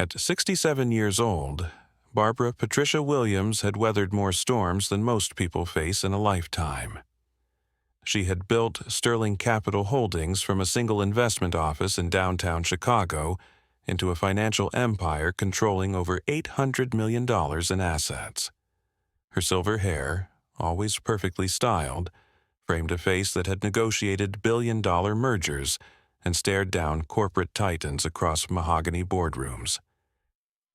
At 67 years old, Barbara Patricia Williams had weathered more storms than most people face in a lifetime. She had built Sterling Capital Holdings from a single investment office in downtown Chicago into a financial empire controlling over $800 million in assets. Her silver hair, always perfectly styled, framed a face that had negotiated billion-dollar mergers and stared down corporate titans across mahogany boardrooms.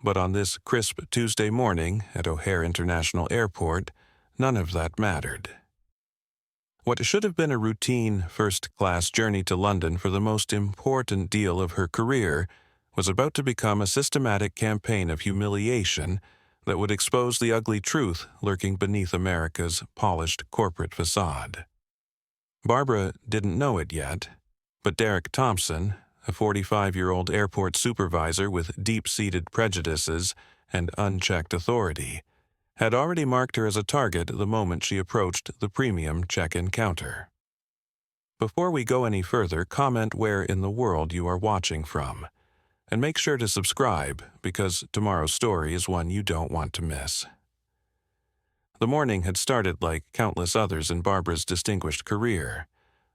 But on this crisp Tuesday morning at O'Hare International Airport, none of that mattered. What should have been a routine first-class journey to London for the most important deal of her career was about to become a systematic campaign of humiliation that would expose the ugly truth lurking beneath America's polished corporate facade. Barbara didn't know it yet, but Derek Thompson, a 45-year-old airport supervisor with deep-seated prejudices and unchecked authority, had already marked her as a target the moment she approached the premium check-in counter. Before we go any further, comment where in the world you are watching from, and make sure to subscribe because tomorrow's story is one you don't want to miss. The morning had started like countless others in Barbara's distinguished career.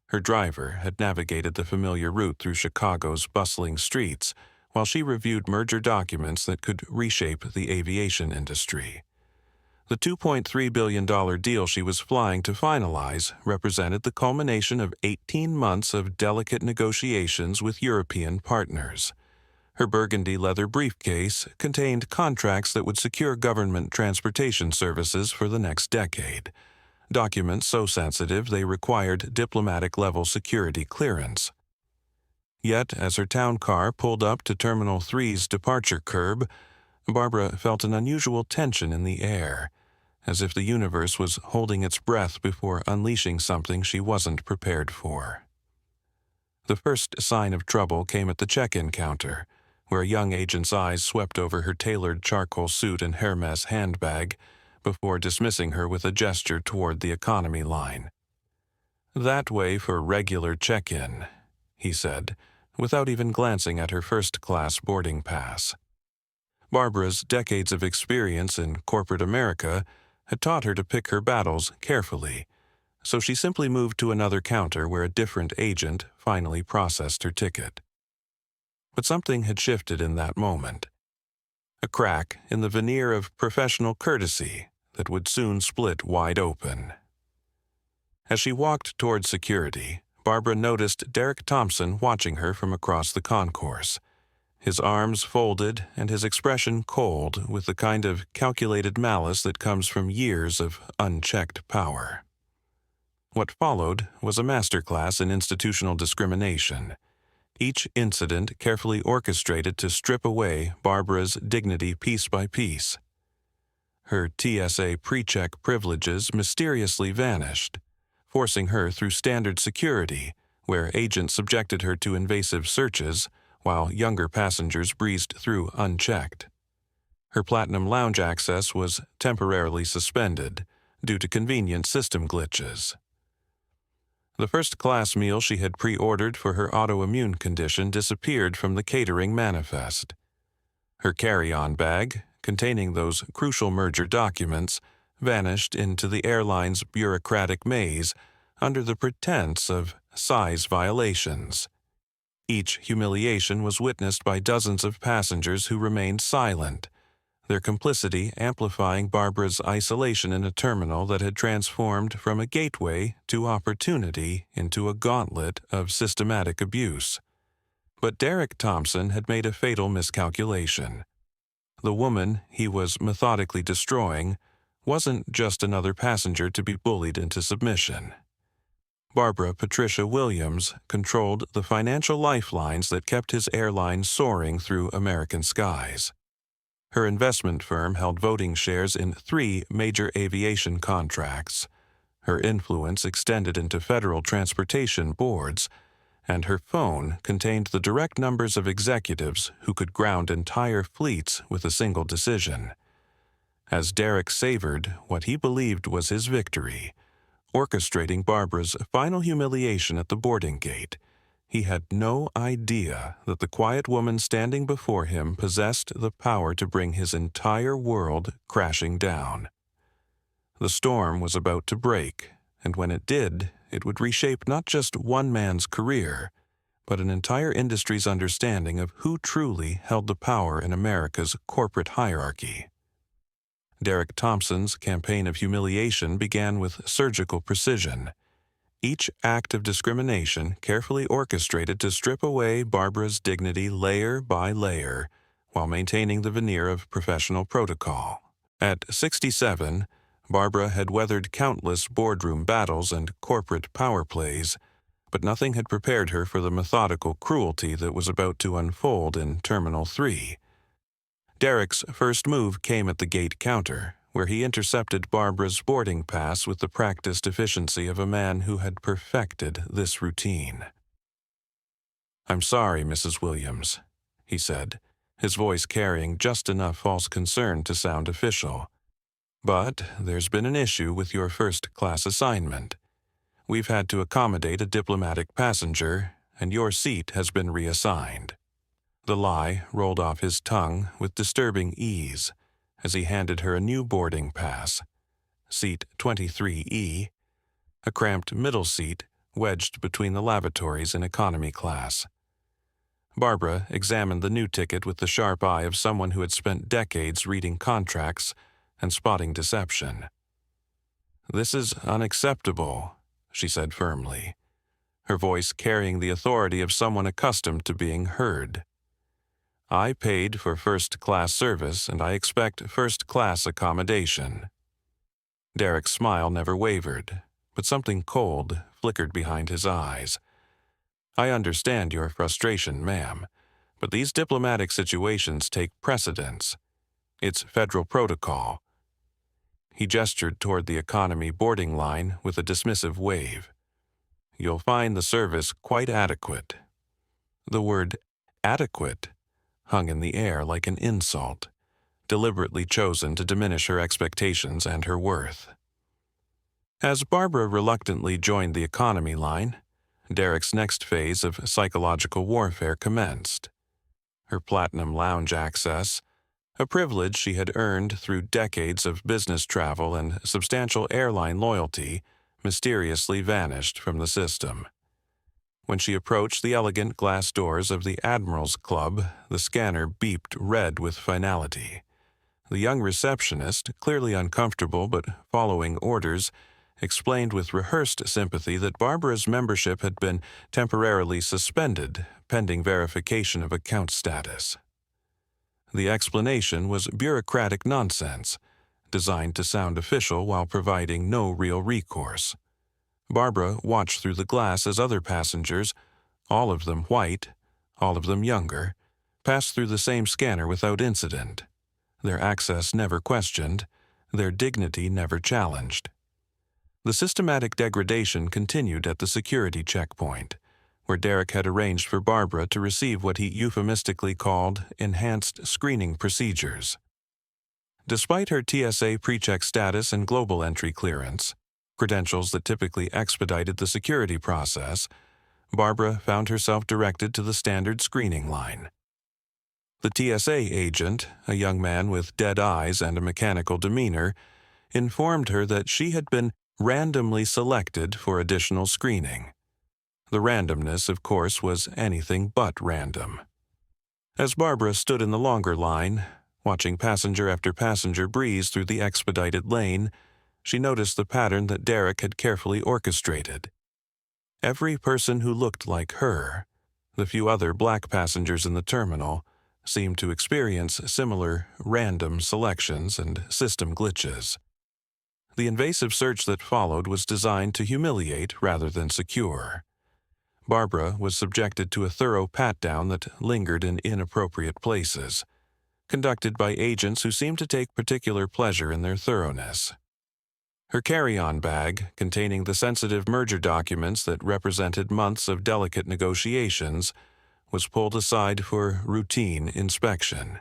Her driver had navigated the familiar route through Chicago's bustling streets while she reviewed merger documents that could reshape the aviation industry. The $2.3 billion deal she was flying to finalize represented the culmination of 18 months of delicate negotiations with European partners. Her burgundy leather briefcase contained contracts that would secure government transportation services for the next decade, documents so sensitive they required diplomatic-level security clearance. Yet, as her town car pulled up to Terminal 3's departure curb, Barbara felt an unusual tension in the air, as if the universe was holding its breath before unleashing something she wasn't prepared for. The first sign of trouble came at the check-in counter, where a young agent's eyes swept over her tailored charcoal suit and Hermes handbag before dismissing her with a gesture toward the economy line. "That way for regular check-in," he said, without even glancing at her first-class boarding pass. Barbara's decades of experience in corporate America had taught her to pick her battles carefully, so she simply moved to another counter where a different agent finally processed her ticket. But something had shifted in that moment. A crack in the veneer of professional courtesy that would soon split wide open. As she walked toward security, Barbara noticed Derek Thompson watching her from across the concourse, his arms folded and his expression cold with the kind of calculated malice that comes from years of unchecked power. What followed was a masterclass in institutional discrimination, each incident carefully orchestrated to strip away Barbara's dignity piece by piece. Her TSA pre-check privileges mysteriously vanished, forcing her through standard security, where agents subjected her to invasive searches, while younger passengers breezed through unchecked. Her platinum lounge access was temporarily suspended due to convenient system glitches. The first-class meal she had pre-ordered for her autoimmune condition disappeared from the catering manifest. Her carry-on bag, containing those crucial merger documents, vanished into the airline's bureaucratic maze under the pretense of size violations. Each humiliation was witnessed by dozens of passengers who remained silent, their complicity amplifying Barbara's isolation in a terminal that had transformed from a gateway to opportunity into a gauntlet of systematic abuse. But Derek Thompson had made a fatal miscalculation. The woman he was methodically destroying wasn't just another passenger to be bullied into submission. Barbara Patricia Williams controlled the financial lifelines that kept his airline soaring through American skies. Her investment firm held voting shares in 3 major aviation contracts. Her influence extended into federal transportation boards, and her phone contained the direct numbers of executives who could ground entire fleets with a single decision. As Derek savored what he believed was his victory, orchestrating Barbara's final humiliation at the boarding gate, He had no idea that the quiet woman standing before him possessed the power to bring his entire world crashing down. The storm was about to break, and when it did, it would reshape not just one man's career, but an entire industry's understanding of who truly held the power in America's corporate hierarchy. Derek Thompson's campaign of humiliation began with surgical precision. Each act of discrimination carefully orchestrated to strip away Barbara's dignity layer by layer, while maintaining the veneer of professional protocol. At 67, Barbara had weathered countless boardroom battles and corporate power plays, but nothing had prepared her for the methodical cruelty that was about to unfold in Terminal 3. Derek's first move came at the gate counter, where he intercepted Barbara's boarding pass with the practiced efficiency of a man who had perfected this routine. "I'm sorry, Mrs. Williams," he said, his voice carrying just enough false concern to sound official. "But there's been an issue with your first-class assignment. We've had to accommodate a diplomatic passenger, and your seat has been reassigned." The lie rolled off his tongue with disturbing ease as he handed her a new boarding pass, seat 23E, a cramped middle seat wedged between the lavatories in economy class. Barbara examined the new ticket with the sharp eye of someone who had spent decades reading contracts and spotting deception. "This is unacceptable," she said firmly, her voice carrying the authority of someone accustomed to being heard. "I paid for first-class service, and I expect first-class accommodation." Derek's smile never wavered, but something cold flickered behind his eyes. "I understand your frustration, ma'am, but these diplomatic situations take precedence. It's federal protocol." He gestured toward the economy boarding line with a dismissive wave. "You'll find the service quite adequate." The word adequate hung in the air like an insult, deliberately chosen to diminish her expectations and her worth. As Barbara reluctantly joined the economy line, Derek's next phase of psychological warfare commenced. Her platinum lounge access, a privilege she had earned through decades of business travel and substantial airline loyalty, mysteriously vanished from the system. When she approached the elegant glass doors of the Admiral's Club, the scanner beeped red with finality. The young receptionist, clearly uncomfortable but following orders, explained with rehearsed sympathy that Barbara's membership had been temporarily suspended pending verification of account status. The explanation was bureaucratic nonsense, designed to sound official while providing no real recourse. Barbara watched through the glass as other passengers, all of them white, all of them younger, passed through the same scanner without incident, their access never questioned, their dignity never challenged. The systematic degradation continued at the security checkpoint, where Derek had arranged for Barbara to receive what he euphemistically called enhanced screening procedures. Despite her TSA pre-check status and global entry clearance, credentials that typically expedited the security process, Barbara found herself directed to the standard screening line. The TSA agent, a young man with dead eyes and a mechanical demeanor, informed her that she had been randomly selected for additional screening. The randomness, of course, was anything but random. As Barbara stood in the longer line, watching passenger after passenger breeze through the expedited lane, she noticed the pattern that Derek had carefully orchestrated. Every person who looked like her, the few other black passengers in the terminal, seemed to experience similar random selections and system glitches. The invasive search that followed was designed to humiliate rather than secure. Barbara was subjected to a thorough pat-down that lingered in inappropriate places, conducted by agents who seemed to take particular pleasure in their thoroughness. Her carry-on bag, containing the sensitive merger documents that represented months of delicate negotiations, was pulled aside for routine inspection.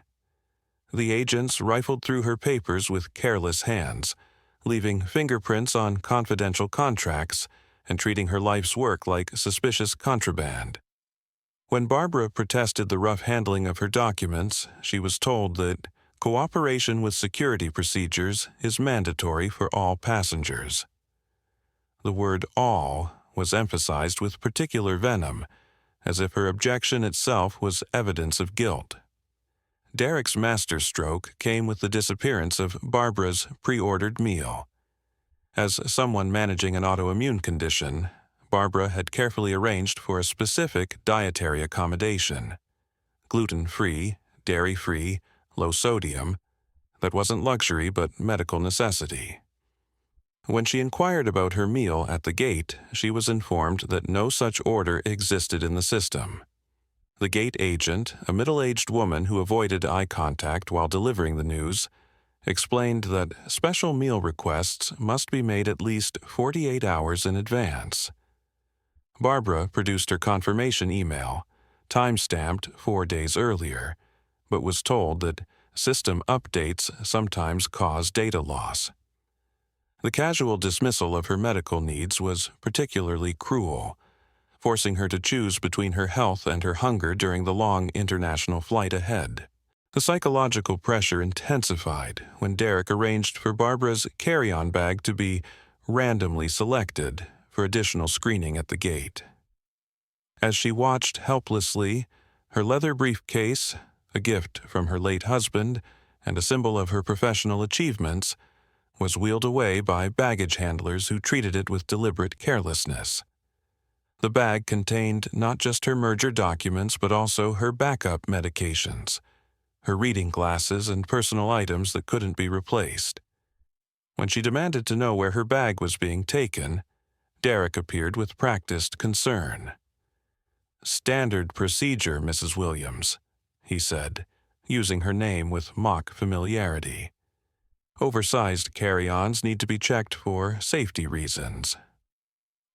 The agents rifled through her papers with careless hands, leaving fingerprints on confidential contracts and treating her life's work like suspicious contraband. When Barbara protested the rough handling of her documents, she was told that cooperation with security procedures is mandatory for all passengers. The word all was emphasized with particular venom, as if her objection itself was evidence of guilt. Derek's masterstroke came with the disappearance of Barbara's pre-ordered meal. As someone managing an autoimmune condition, Barbara had carefully arranged for a specific dietary accommodation. Gluten-free, dairy-free, low sodium. That wasn't luxury but medical necessity. When she inquired about her meal at the gate, she was informed that no such order existed in the system. The gate agent, a middle-aged woman who avoided eye contact while delivering the news, explained that special meal requests must be made at least 48 hours in advance. Barbara produced her confirmation email, time-stamped 4 days earlier, but was told that system updates sometimes cause data loss. The casual dismissal of her medical needs was particularly cruel, forcing her to choose between her health and her hunger during the long international flight ahead. The psychological pressure intensified when Derek arranged for Barbara's carry-on bag to be randomly selected for additional screening at the gate. As she watched helplessly, her leather briefcase, a gift from her late husband and a symbol of her professional achievements, was wheeled away by baggage handlers who treated it with deliberate carelessness. The bag contained not just her merger documents but also her backup medications, her reading glasses, and personal items that couldn't be replaced. When she demanded to know where her bag was being taken, Derek appeared with practiced concern. "Standard procedure, Mrs. Williams," he said, using her name with mock familiarity. "Oversized carry-ons need to be checked for safety reasons."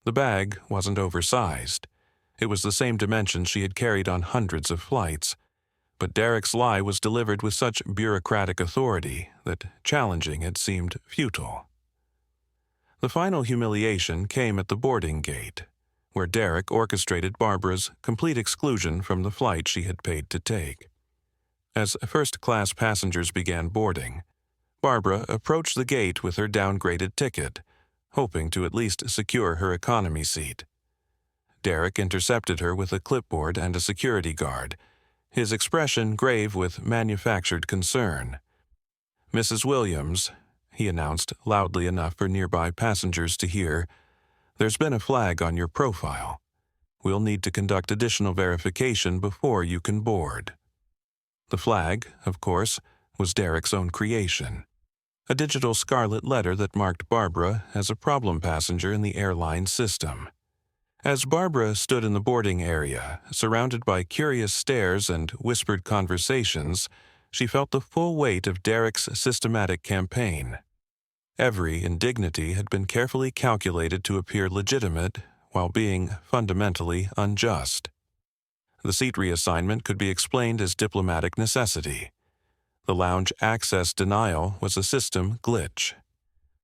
The bag wasn't oversized. It was the same dimension she had carried on hundreds of flights, but Derek's lie was delivered with such bureaucratic authority that challenging it seemed futile. The final humiliation came at the boarding gate, where Derek orchestrated Barbara's complete exclusion from the flight she had paid to take. As first-class passengers began boarding, Barbara approached the gate with her downgraded ticket, hoping to at least secure her economy seat. Derek intercepted her with a clipboard and a security guard, his expression grave with manufactured concern. "Mrs. Williams," he announced loudly enough for nearby passengers to hear, "there's been a flag on your profile. We'll need to conduct additional verification before you can board." The flag, of course, was Derek's own creation, a digital scarlet letter that marked Barbara as a problem passenger in the airline system. As Barbara stood in the boarding area, surrounded by curious stares and whispered conversations, she felt the full weight of Derek's systematic campaign. Every indignity had been carefully calculated to appear legitimate while being fundamentally unjust. The seat reassignment could be explained as diplomatic necessity. The lounge access denial was a system glitch.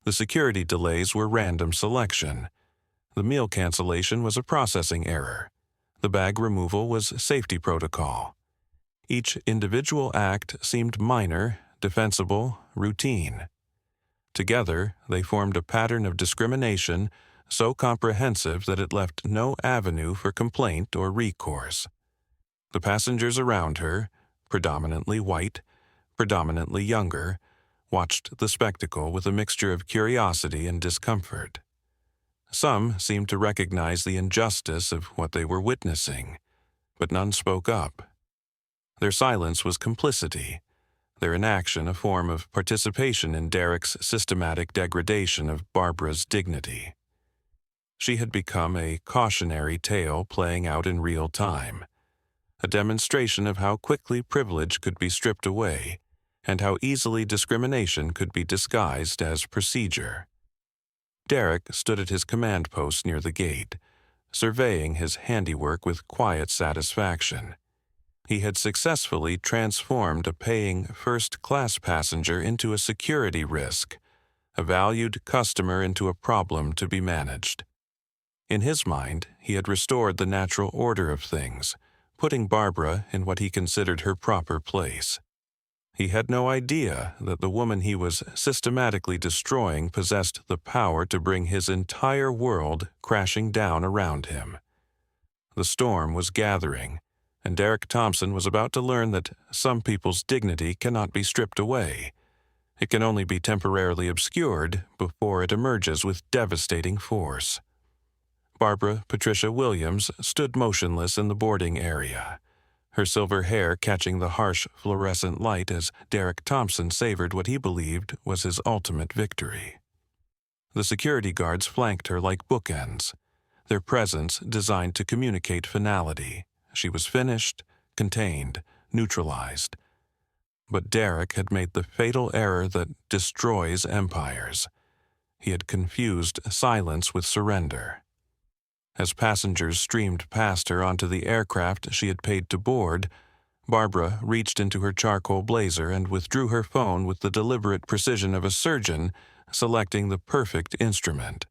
The security delays were random selection. The meal cancellation was a processing error. The bag removal was safety protocol. Each individual act seemed minor, defensible, routine. Together, they formed a pattern of discrimination so comprehensive that it left no avenue for complaint or recourse. The passengers around her, predominantly white, predominantly younger, watched the spectacle with a mixture of curiosity and discomfort. Some seemed to recognize the injustice of what they were witnessing, but none spoke up. Their silence was complicity, their inaction a form of participation in Derek's systematic degradation of Barbara's dignity. She had become a cautionary tale playing out in real time, a demonstration of how quickly privilege could be stripped away and how easily discrimination could be disguised as procedure. Derek stood at his command post near the gate, surveying his handiwork with quiet satisfaction. He had successfully transformed a paying first-class passenger into a security risk, a valued customer into a problem to be managed. In his mind, he had restored the natural order of things, putting Barbara in what he considered her proper place. He had no idea that the woman he was systematically destroying possessed the power to bring his entire world crashing down around him. The storm was gathering, and Derek Thompson was about to learn that some people's dignity cannot be stripped away. It can only be temporarily obscured before it emerges with devastating force. Barbara Patricia Williams stood motionless in the boarding area, her silver hair catching the harsh fluorescent light as Derek Thompson savored what he believed was his ultimate victory. The security guards flanked her like bookends, their presence designed to communicate finality. She was finished, contained, neutralized. But Derek had made the fatal error that destroys empires. He had confused silence with surrender. As passengers streamed past her onto the aircraft she had paid to board, Barbara reached into her charcoal blazer and withdrew her phone with the deliberate precision of a surgeon selecting the perfect instrument.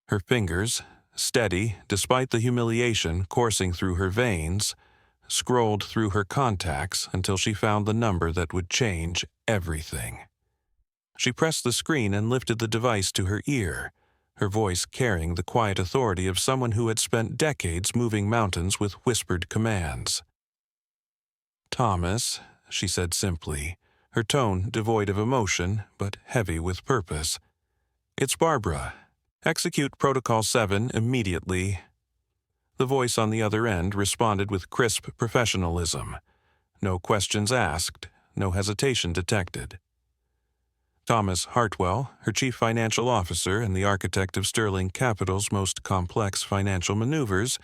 Her fingers, steady despite the humiliation coursing through her veins, scrolled through her contacts until she found the number that would change everything. She pressed the screen and lifted the device to her ear, her voice carrying the quiet authority of someone who had spent decades moving mountains with whispered commands. "Thomas," she said simply, her tone devoid of emotion but heavy with purpose. "It's Barbara. Execute Protocol 7 immediately." The voice on the other end responded with crisp professionalism. No questions asked, no hesitation detected. Thomas Hartwell, her chief financial officer and the architect of Sterling Capital's most complex financial maneuvers,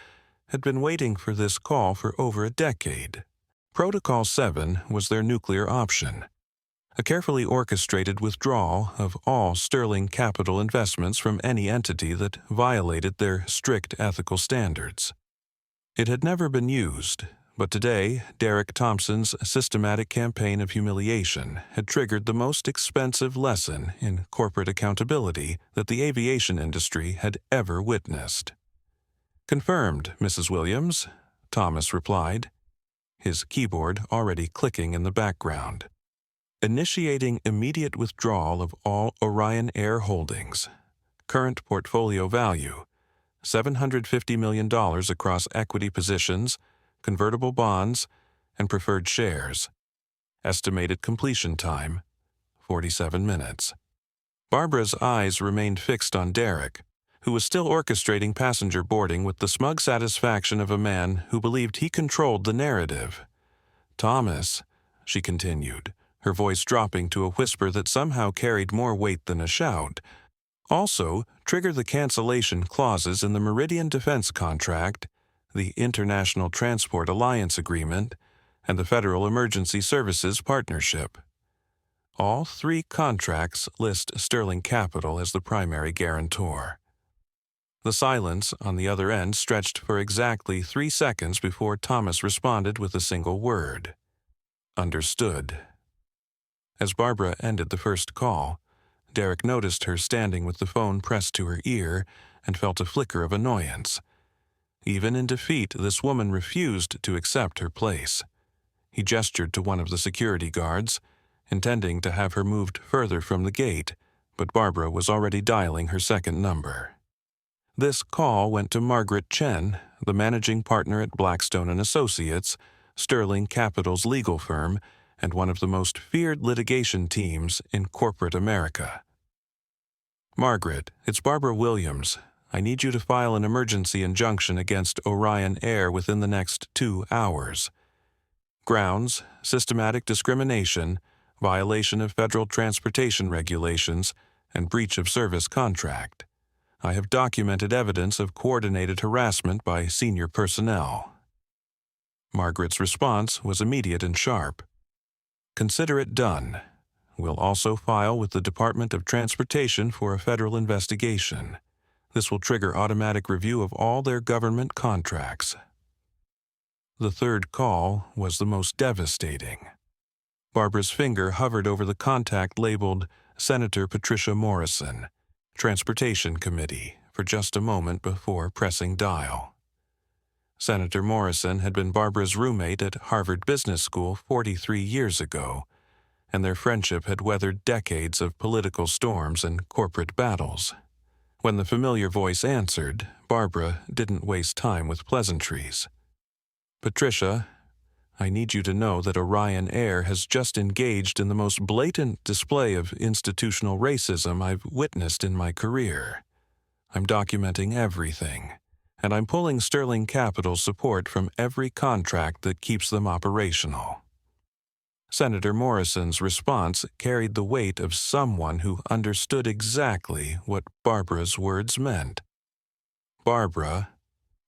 had been waiting for this call for over a decade. Protocol 7 was their nuclear option, a carefully orchestrated withdrawal of all Sterling Capital investments from any entity that violated their strict ethical standards. It had never been used, but today Derek Thompson's systematic campaign of humiliation had triggered the most expensive lesson in corporate accountability that the aviation industry had ever witnessed. "Confirmed, Mrs. Williams," Thomas replied, his keyboard already clicking in the background. "Initiating immediate withdrawal of all Orion Air holdings. Current portfolio value, $750 million across equity positions, convertible bonds, and preferred shares. Estimated completion time, 47 minutes. Barbara's eyes remained fixed on Derek, who was still orchestrating passenger boarding with the smug satisfaction of a man who believed he controlled the narrative. "Thomas," she continued, her voice dropping to a whisper that somehow carried more weight than a shout, "also trigger the cancellation clauses in the Meridian Defense Contract, the International Transport Alliance Agreement, and the Federal Emergency Services Partnership. All three contracts list Sterling Capital as the primary guarantor." The silence on the other end stretched for exactly 3 seconds before Thomas responded with a single word. "Understood." As Barbara ended the first call, Derek noticed her standing with the phone pressed to her ear and felt a flicker of annoyance. Even in defeat, this woman refused to accept her place. He gestured to one of the security guards, intending to have her moved further from the gate, but Barbara was already dialing her second number. This call went to Margaret Chen, the managing partner at Blackstone & Associates, Sterling Capital's legal firm, and one of the most feared litigation teams in corporate America. "Margaret, it's Barbara Williams. I need you to file an emergency injunction against Orion Air within the next 2 hours. Grounds: systematic discrimination, violation of federal transportation regulations, and breach of service contract. I have documented evidence of coordinated harassment by senior personnel." Margaret's response was immediate and sharp. "Consider it done. We'll also file with the Department of Transportation for a federal investigation. This will trigger automatic review of all their government contracts." The third call was the most devastating. Barbara's finger hovered over the contact labeled Senator Patricia Morrison, Transportation Committee, for just a moment before pressing dial. Senator Morrison had been Barbara's roommate at Harvard Business School 43 years ago, and their friendship had weathered decades of political storms and corporate battles. When the familiar voice answered, Barbara didn't waste time with pleasantries. "Patricia, I need you to know that Orion Air has just engaged in the most blatant display of institutional racism I've witnessed in my career. I'm documenting everything, and I'm pulling Sterling Capital's support from every contract that keeps them operational." Senator Morrison's response carried the weight of someone who understood exactly what Barbara's words meant. "Barbara,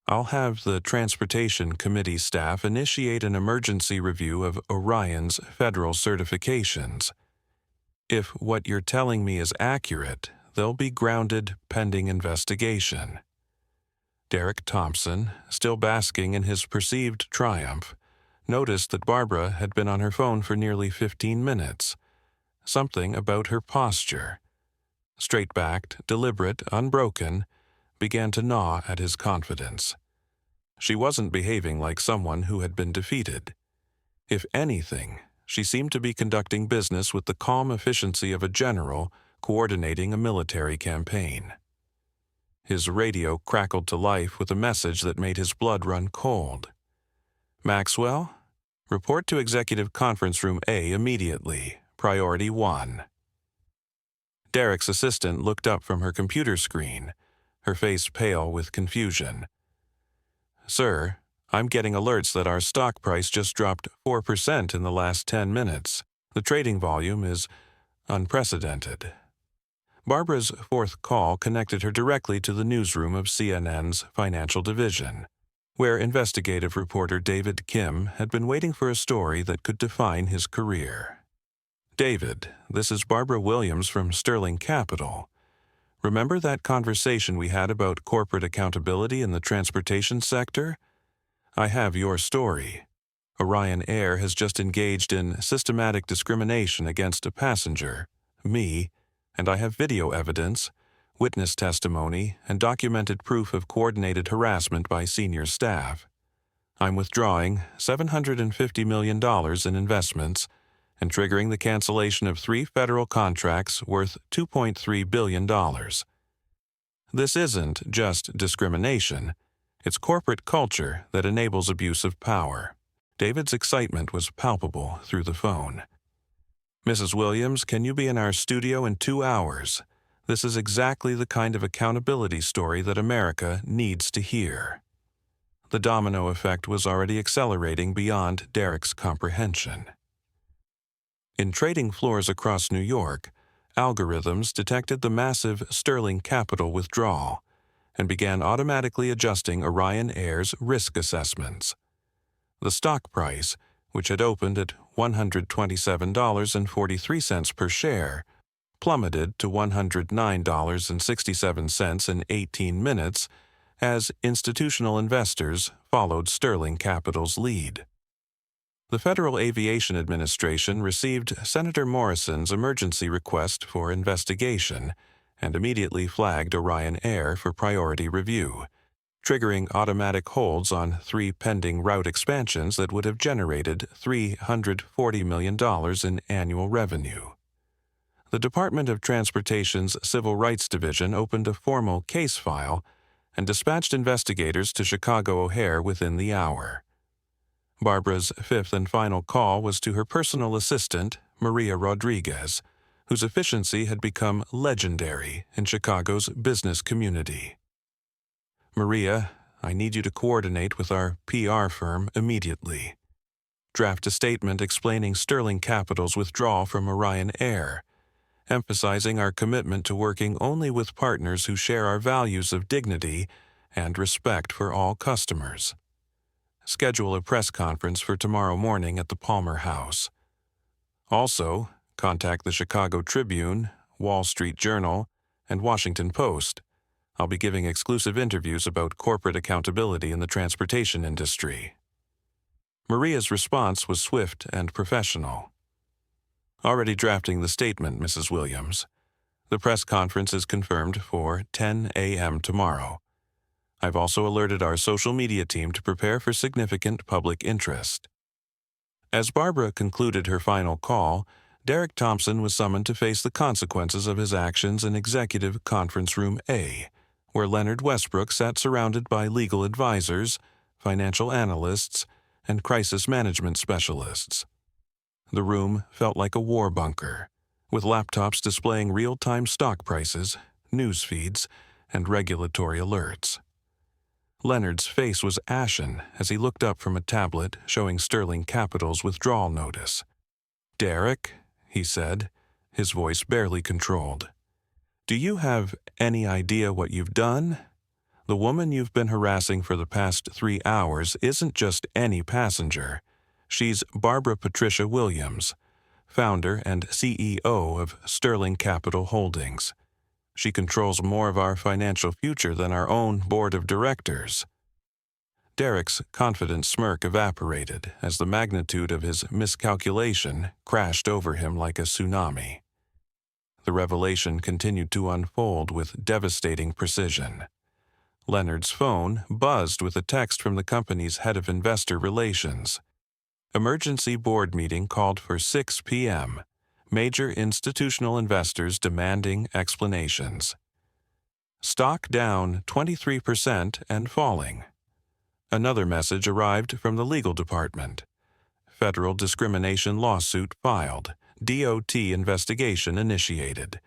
I'll have the Transportation Committee staff initiate an emergency review of Orion's federal certifications. If what you're telling me is accurate, they'll be grounded pending investigation." Derek Thompson, still basking in his perceived triumph, noticed that Barbara had been on her phone for nearly 15 minutes. Something about her posture, straight-backed, deliberate, unbroken, began to gnaw at his confidence. She wasn't behaving like someone who had been defeated. If anything, she seemed to be conducting business with the calm efficiency of a general coordinating a military campaign. His radio crackled to life with a message that made his blood run cold. "Maxwell, report to Executive Conference Room A immediately. Priority 1. Derek's assistant looked up from her computer screen, her face pale with confusion. "Sir, I'm getting alerts that our stock price just dropped 4% in the last 10 minutes. The trading volume is unprecedented." Barbara's fourth call connected her directly to the newsroom of CNN's Financial Division, where investigative reporter David Kim had been waiting for a story that could define his career. "David, this is Barbara Williams from Sterling Capital. Remember that conversation we had about corporate accountability in the transportation sector? I have your story. Orion Air has just engaged in systematic discrimination against a passenger, me, and I have video evidence, witness testimony, and documented proof of coordinated harassment by senior staff. I'm withdrawing $750 million in investments and triggering the cancellation of 3 federal contracts worth $2.3 billion. This isn't just discrimination. It's corporate culture that enables abuse of power." David's excitement was palpable through the phone. "Mrs. Williams, can you be in our studio in 2 hours? This is exactly the kind of accountability story that America needs to hear." The domino effect was already accelerating beyond Derek's comprehension. In trading floors across New York, algorithms detected the massive Sterling Capital withdrawal and began automatically adjusting Orion Air's risk assessments. The stock price, which had opened at $127.43 per share, plummeted to $109.67 in 18 minutes as institutional investors followed Sterling Capital's lead. The Federal Aviation Administration received Senator Morrison's emergency request for investigation and immediately flagged Orion Air for priority review, triggering automatic holds on 3 pending route expansions that would have generated $340 million in annual revenue. The Department of Transportation's Civil Rights Division opened a formal case file and dispatched investigators to Chicago O'Hare within the hour. Barbara's fifth and final call was to her personal assistant, Maria Rodriguez, whose efficiency had become legendary in Chicago's business community. "Maria, I need you to coordinate with our PR firm immediately. Draft a statement explaining Sterling Capital's withdrawal from Orion Air, emphasizing our commitment to working only with partners who share our values of dignity and respect for all customers. Schedule a press conference for tomorrow morning at the Palmer House. Also, contact the Chicago Tribune, Wall Street Journal, and Washington Post. I'll be giving exclusive interviews about corporate accountability in the transportation industry." Maria's response was swift and professional. "Already drafting the statement, Mrs. Williams. The press conference is confirmed for 10 a.m. tomorrow. I've also alerted our social media team to prepare for significant public interest." As Barbara concluded her final call, Derek Thompson was summoned to face the consequences of his actions in Executive Conference Room A, where Leonard Westbrook sat surrounded by legal advisors, financial analysts, and crisis management specialists. The room felt like a war bunker, with laptops displaying real-time stock prices, news feeds, and regulatory alerts. Leonard's face was ashen as he looked up from a tablet showing Sterling Capital's withdrawal notice. "Derek," he said, his voice barely controlled, "do you have any idea what you've done? The woman you've been harassing for the past 3 hours isn't just any passenger. She's Barbara Patricia Williams, founder and CEO of Sterling Capital Holdings. She controls more of our financial future than our own board of directors." Derek's confident smirk evaporated as the magnitude of his miscalculation crashed over him like a tsunami. The revelation continued to unfold with devastating precision. Leonard's phone buzzed with a text from the company's head of investor relations. "Emergency board meeting called for 6 p.m. Major institutional investors demanding explanations. Stock down 23% and falling." Another message arrived from the legal department. "Federal discrimination lawsuit filed. DOT investigation initiated.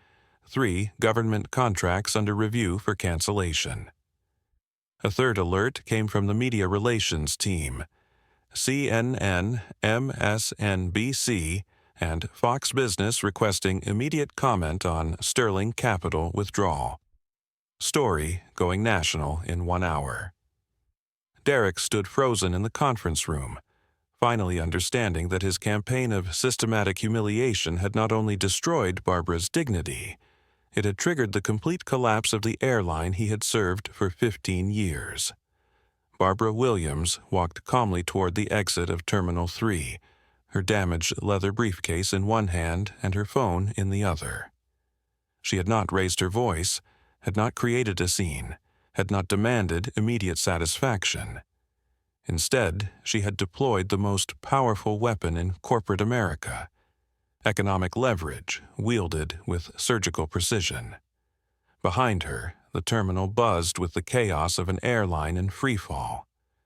3 government contracts under review for cancellation." A third alert came from the media relations team. CNN, MSNBC, and Fox Business requesting immediate comment on Sterling Capital withdrawal. Story going national in 1 hour. Derek stood frozen in the conference room, finally understanding that his campaign of systematic humiliation had not only destroyed Barbara's dignity, it had triggered the complete collapse of the airline he had served for 15 years. Barbara Williams walked calmly toward the exit of Terminal 3, her damaged leather briefcase in one hand and her phone in the other. She had not raised her voice, had not created a scene, had not demanded immediate satisfaction. Instead, she had deployed the most powerful weapon in corporate America: economic leverage wielded with surgical precision. Behind her, the terminal buzzed with the chaos of an airline in freefall: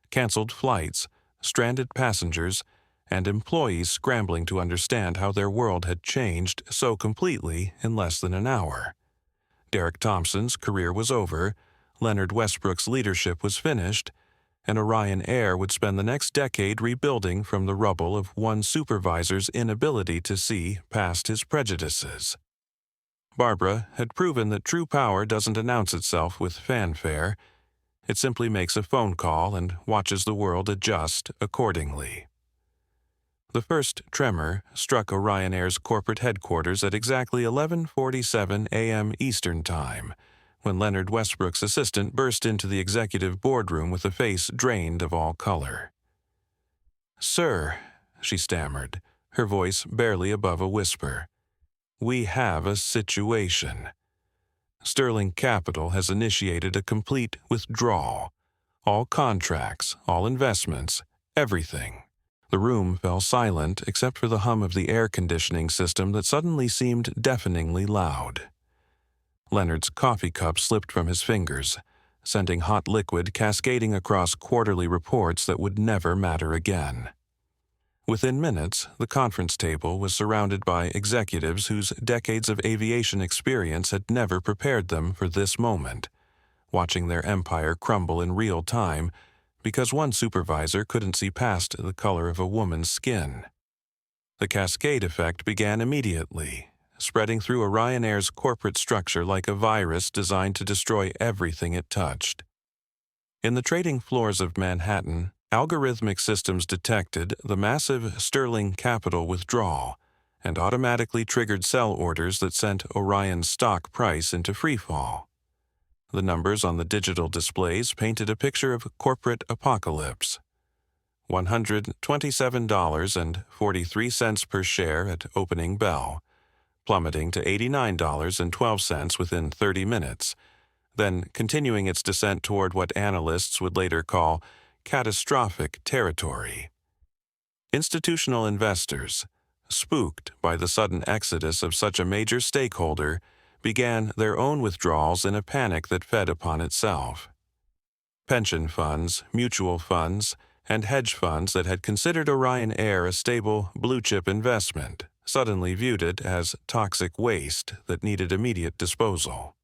canceled flights, stranded passengers, and employees scrambling to understand how their world had changed so completely in less than an hour. Derek Thompson's career was over, Leonard Westbrook's leadership was finished, and Orion Air would spend the next decade rebuilding from the rubble of one supervisor's inability to see past his prejudices. Barbara had proven that true power doesn't announce itself with fanfare. It simply makes a phone call and watches the world adjust accordingly. The first tremor struck Orion Air's corporate headquarters at exactly 11:47 a.m. Eastern Time, when Leonard Westbrook's assistant burst into the executive boardroom with a face drained of all color. "Sir," she stammered, her voice barely above a whisper, "we have a situation. Sterling Capital has initiated a complete withdrawal. All contracts, all investments, everything." The room fell silent except for the hum of the air conditioning system that suddenly seemed deafeningly loud. Leonard's coffee cup slipped from his fingers, sending hot liquid cascading across quarterly reports that would never matter again. Within minutes, the conference table was surrounded by executives whose decades of aviation experience had never prepared them for this moment, watching their empire crumble in real time because one supervisor couldn't see past the color of a woman's skin. The cascade effect began immediately, spreading through Orion Air's corporate structure like a virus designed to destroy everything it touched. In the trading floors of Manhattan, algorithmic systems detected the massive Sterling Capital withdrawal and automatically triggered sell orders that sent Orion's stock price into freefall. The numbers on the digital displays painted a picture of corporate apocalypse. $127.43 per share at opening bell, plummeting to $89.12 within 30 minutes, then continuing its descent toward what analysts would later call catastrophic territory. Institutional investors, spooked by the sudden exodus of such a major stakeholder, began their own withdrawals in a panic that fed upon itself. Pension funds, mutual funds, and hedge funds that had considered Orion Air a stable, blue-chip investment suddenly viewed it as toxic waste that needed immediate disposal.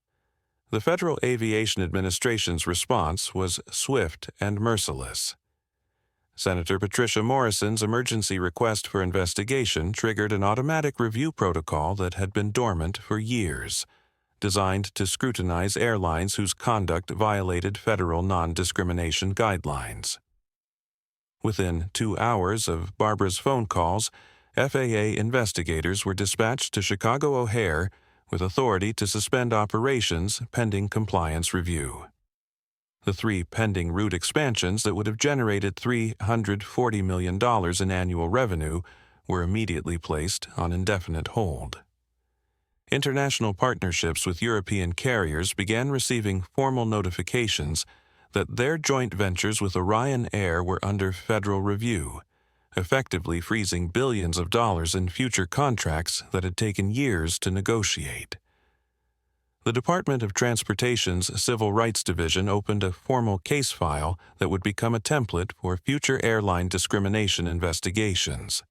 The Federal Aviation Administration's response was swift and merciless. Senator Patricia Morrison's emergency request for investigation triggered an automatic review protocol that had been dormant for years, designed to scrutinize airlines whose conduct violated federal non-discrimination guidelines. Within 2 hours of Barbara's phone calls, FAA investigators were dispatched to Chicago O'Hare with authority to suspend operations pending compliance review. The 3 pending route expansions that would have generated $340 million in annual revenue were immediately placed on indefinite hold. International partnerships with European carriers began receiving formal notifications that their joint ventures with Orion Air were under federal review, effectively freezing billions of dollars in future contracts that had taken years to negotiate. The Department of Transportation's Civil Rights Division opened a formal case file that would become a template for future airline discrimination investigations.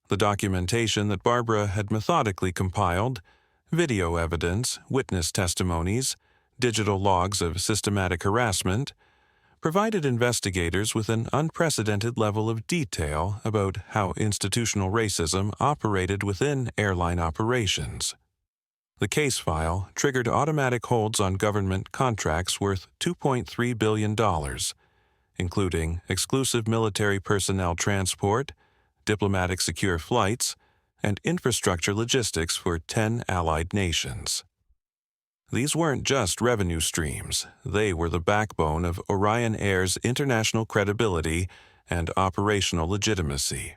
The documentation that Barbara had methodically compiled, video evidence, witness testimonies, digital logs of systematic harassment, provided investigators with an unprecedented level of detail about how institutional racism operated within airline operations. The case file triggered automatic holds on government contracts worth $2.3 billion, including exclusive military personnel transport, diplomatic secure flights, and infrastructure logistics for 10 allied nations. These weren't just revenue streams, they were the backbone of Orion Air's international credibility and operational legitimacy.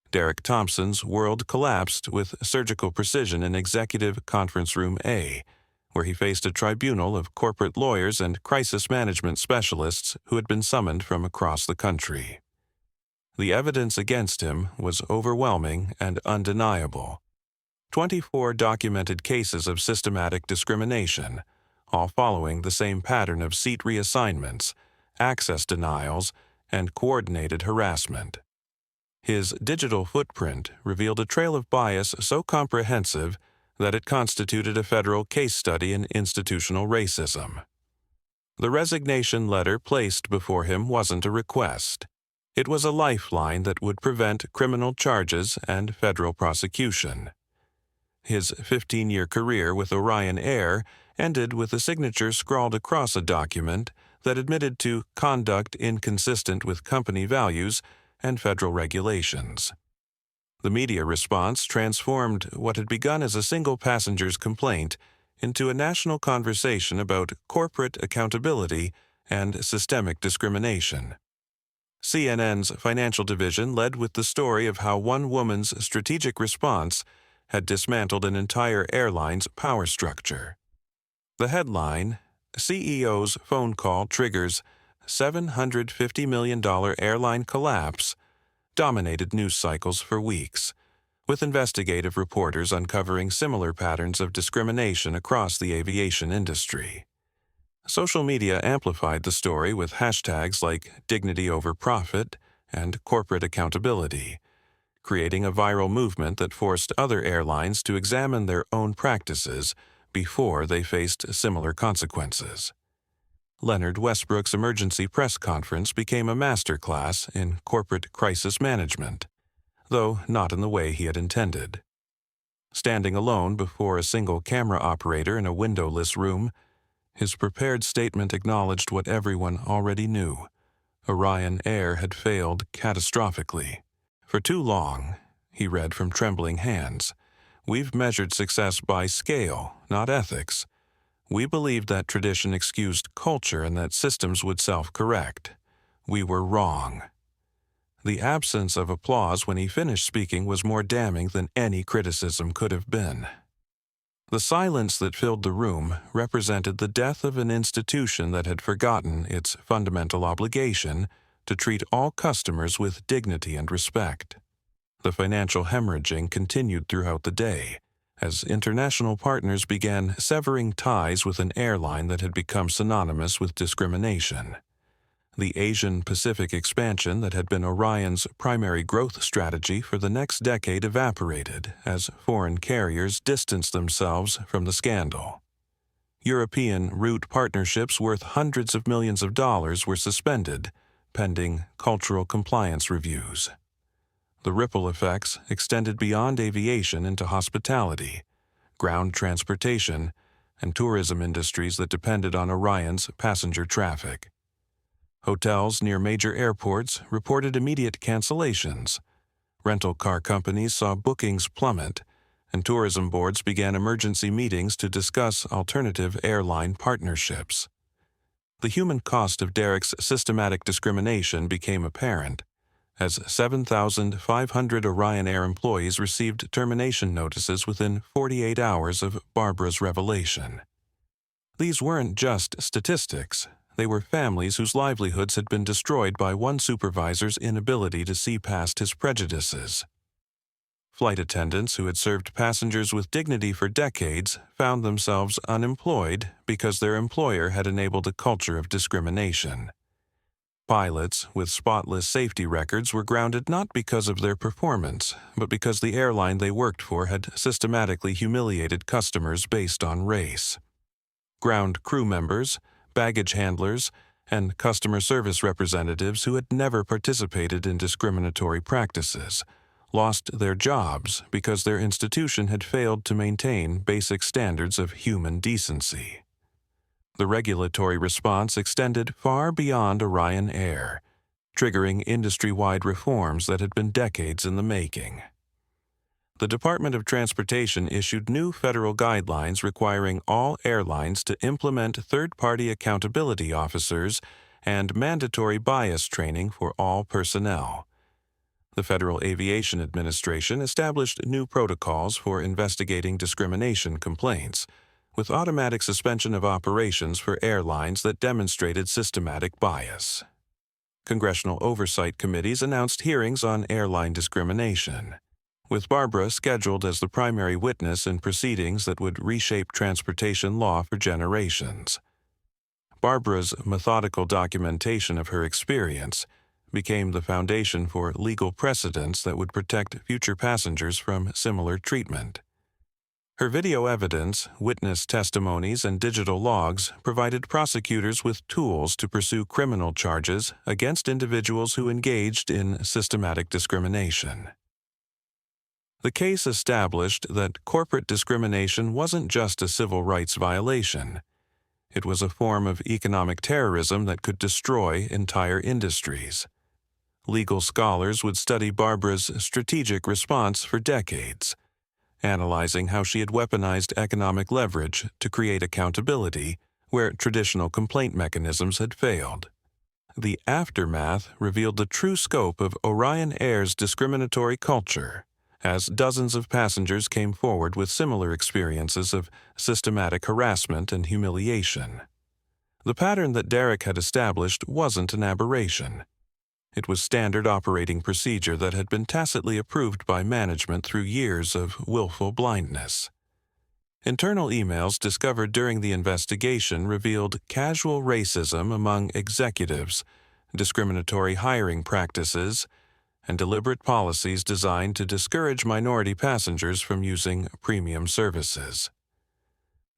Derek Thompson's world collapsed with surgical precision in Executive Conference Room A, where he faced a tribunal of corporate lawyers and crisis management specialists who had been summoned from across the country. The evidence against him was overwhelming and undeniable. 24 documented cases of systematic discrimination, all following the same pattern of seat reassignments, access denials, and coordinated harassment. His digital footprint revealed a trail of bias so comprehensive that it constituted a federal case study in institutional racism. The resignation letter placed before him wasn't a request. It was a lifeline that would prevent criminal charges and federal prosecution. His 15-year career with Orion Air ended with a signature scrawled across a document that admitted to conduct inconsistent with company values and federal regulations. The media response transformed what had begun as a single passenger's complaint into a national conversation about corporate accountability and systemic discrimination. CNN's financial division led with the story of how one woman's strategic response had dismantled an entire airline's power structure. The headline, CEO's phone call triggers $750 million airline collapse, dominated news cycles for weeks, with investigative reporters uncovering similar patterns of discrimination across the aviation industry. Social media amplified the story with hashtags like dignity over profit and corporate accountability, creating a viral movement that forced other airlines to examine their own practices before they faced similar consequences. Leonard Westbrook's emergency press conference became a masterclass in corporate crisis management, though not in the way he had intended. Standing alone before a single camera operator in a windowless room, his prepared statement acknowledged what everyone already knew. Orion Air had failed catastrophically. For too long, he read from trembling hands, we've measured success by scale, not ethics. We believed that tradition excused culture and that systems would self-correct. We were wrong. The absence of applause when he finished speaking was more damning than any criticism could have been. The silence that filled the room represented the death of an institution that had forgotten its fundamental obligation to treat all customers with dignity and respect. The financial hemorrhaging continued throughout the day, as international partners began severing ties with an airline that had become synonymous with discrimination. The Asian-Pacific expansion that had been Orion's primary growth strategy for the next decade evaporated as foreign carriers distanced themselves from the scandal. European route partnerships worth hundreds of millions of dollars were suspended, pending cultural compliance reviews. The ripple effects extended beyond aviation into hospitality, ground transportation, and tourism industries that depended on Orion's passenger traffic. Hotels near major airports reported immediate cancellations. Rental car companies saw bookings plummet, and tourism boards began emergency meetings to discuss alternative airline partnerships. The human cost of Derek's systematic discrimination became apparent, as 7,500 Orion Air employees received termination notices within 48 hours of Barbara's revelation. These weren't just statistics. They were families whose livelihoods had been destroyed by one supervisor's inability to see past his prejudices. Flight attendants who had served passengers with dignity for decades found themselves unemployed because their employer had enabled a culture of discrimination. Pilots with spotless safety records were grounded not because of their performance, but because the airline they worked for had systematically humiliated customers based on race. Ground crew members, baggage handlers, and customer service representatives who had never participated in discriminatory practices lost their jobs because their institution had failed to maintain basic standards of human decency. The regulatory response extended far beyond Orion Air, triggering industry-wide reforms that had been decades in the making. The Department of Transportation issued new federal guidelines requiring all airlines to implement third-party accountability officers and mandatory bias training for all personnel. The Federal Aviation Administration established new protocols for investigating discrimination complaints, with automatic suspension of operations for airlines that demonstrated systematic bias. Congressional oversight committees announced hearings on airline discrimination, with Barbara scheduled as the primary witness in proceedings that would reshape transportation law for generations. Barbara's methodical documentation of her experience became the foundation for legal precedents that would protect future passengers from similar treatment. Her video evidence, witness testimonies, and digital logs provided prosecutors with tools to pursue criminal charges against individuals who engaged in systematic discrimination. The case established that corporate discrimination wasn't just a civil rights violation. It was a form of economic terrorism that could destroy entire industries. Legal scholars would study Barbara's strategic response for decades, analyzing how she had weaponized economic leverage to create accountability where traditional complaint mechanisms had failed. The aftermath revealed the true scope of Orion Air's discriminatory culture, as dozens of passengers came forward with similar experiences of systematic harassment and humiliation. The pattern that Derek had established wasn't an aberration. It was standard operating procedure that had been tacitly approved by management through years of willful blindness. Internal emails discovered during the investigation revealed casual racism among executives, discriminatory hiring practices, and deliberate policies designed to discourage minority passengers from using premium services.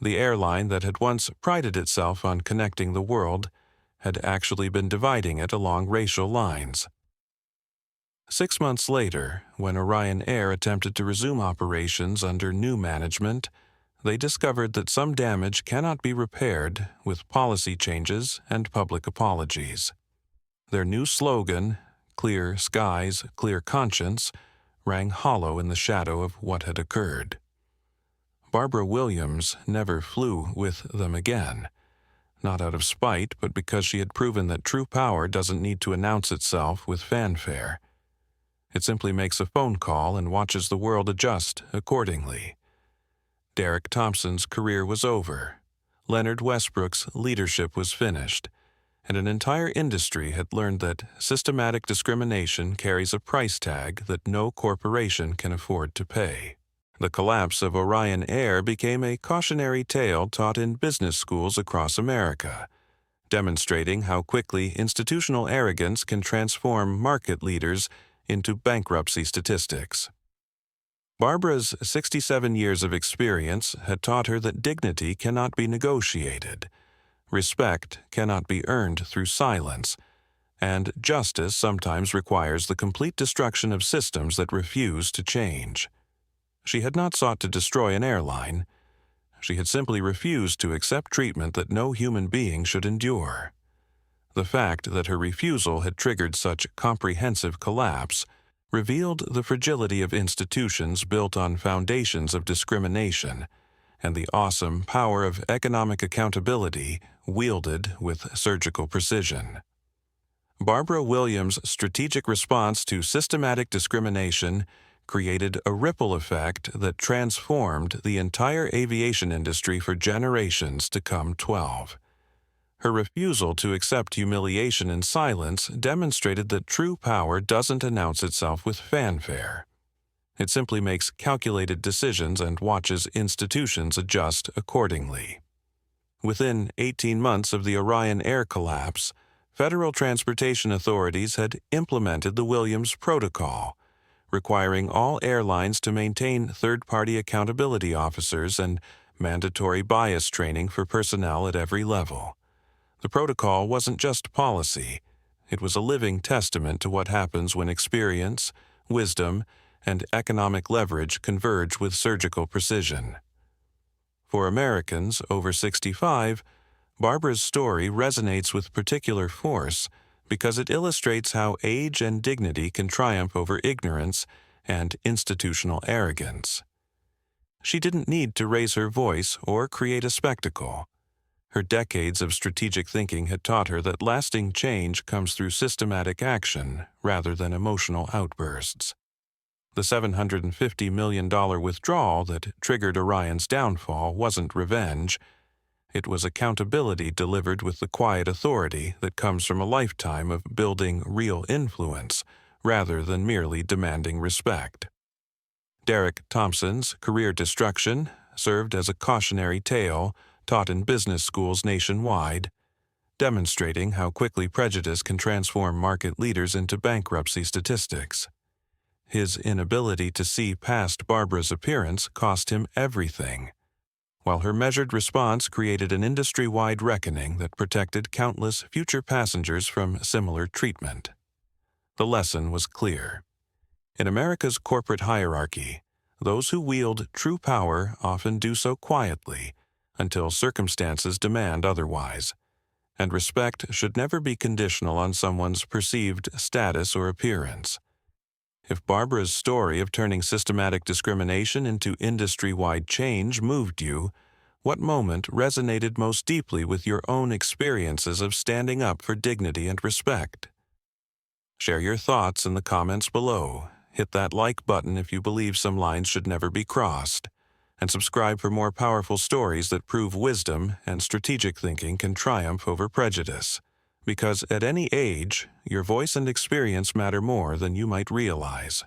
The airline that had once prided itself on connecting the world had actually been dividing it along racial lines. 6 months later, when Orion Air attempted to resume operations under new management, they discovered that some damage cannot be repaired with policy changes and public apologies. Their new slogan, "Clear skies, clear conscience," rang hollow in the shadow of what had occurred. Barbara Williams never flew with them again, not out of spite, but because she had proven that true power doesn't need to announce itself with fanfare. It simply makes a phone call and watches the world adjust accordingly. Derek Thompson's career was over. Leonard Westbrook's leadership was finished, and an entire industry had learned that systematic discrimination carries a price tag that no corporation can afford to pay. The collapse of Orion Air became a cautionary tale taught in business schools across America, demonstrating how quickly institutional arrogance can transform market leaders into bankruptcy statistics. Barbara's 67 years of experience had taught her that dignity cannot be negotiated, respect cannot be earned through silence, and justice sometimes requires the complete destruction of systems that refuse to change. She had not sought to destroy an airline. She had simply refused to accept treatment that no human being should endure. The fact that her refusal had triggered such comprehensive collapse revealed the fragility of institutions built on foundations of discrimination and the awesome power of economic accountability wielded with surgical precision. Barbara Williams' strategic response to systematic discrimination created a ripple effect that transformed the entire aviation industry for generations to come 12. Her refusal to accept humiliation in silence demonstrated that true power doesn't announce itself with fanfare. It simply makes calculated decisions and watches institutions adjust accordingly. Within 18 months of the Orion Air collapse, federal transportation authorities had implemented the Williams Protocol, requiring all airlines to maintain third-party accountability officers and mandatory bias training for personnel at every level. The protocol wasn't just policy. It was a living testament to what happens when experience, wisdom, and economic leverage converge with surgical precision. For Americans over 65, Barbara's story resonates with particular force because it illustrates how age and dignity can triumph over ignorance and institutional arrogance. She didn't need to raise her voice or create a spectacle. Her decades of strategic thinking had taught her that lasting change comes through systematic action rather than emotional outbursts. The $750 million withdrawal that triggered Orion's downfall wasn't revenge. It was accountability delivered with the quiet authority that comes from a lifetime of building real influence rather than merely demanding respect. Derek Thompson's career destruction served as a cautionary tale taught in business schools nationwide, demonstrating how quickly prejudice can transform market leaders into bankruptcy statistics. His inability to see past Barbara's appearance cost him everything, while her measured response created an industry-wide reckoning that protected countless future passengers from similar treatment. The lesson was clear. In America's corporate hierarchy, those who wield true power often do so quietly until circumstances demand otherwise, and respect should never be conditional on someone's perceived status or appearance. If Barbara's story of turning systematic discrimination into industry-wide change moved you, what moment resonated most deeply with your own experiences of standing up for dignity and respect? Share your thoughts in the comments below. Hit that like button if you believe some lines should never be crossed, and subscribe for more powerful stories that prove wisdom and strategic thinking can triumph over prejudice. Because at any age, your voice and experience matter more than you might realize.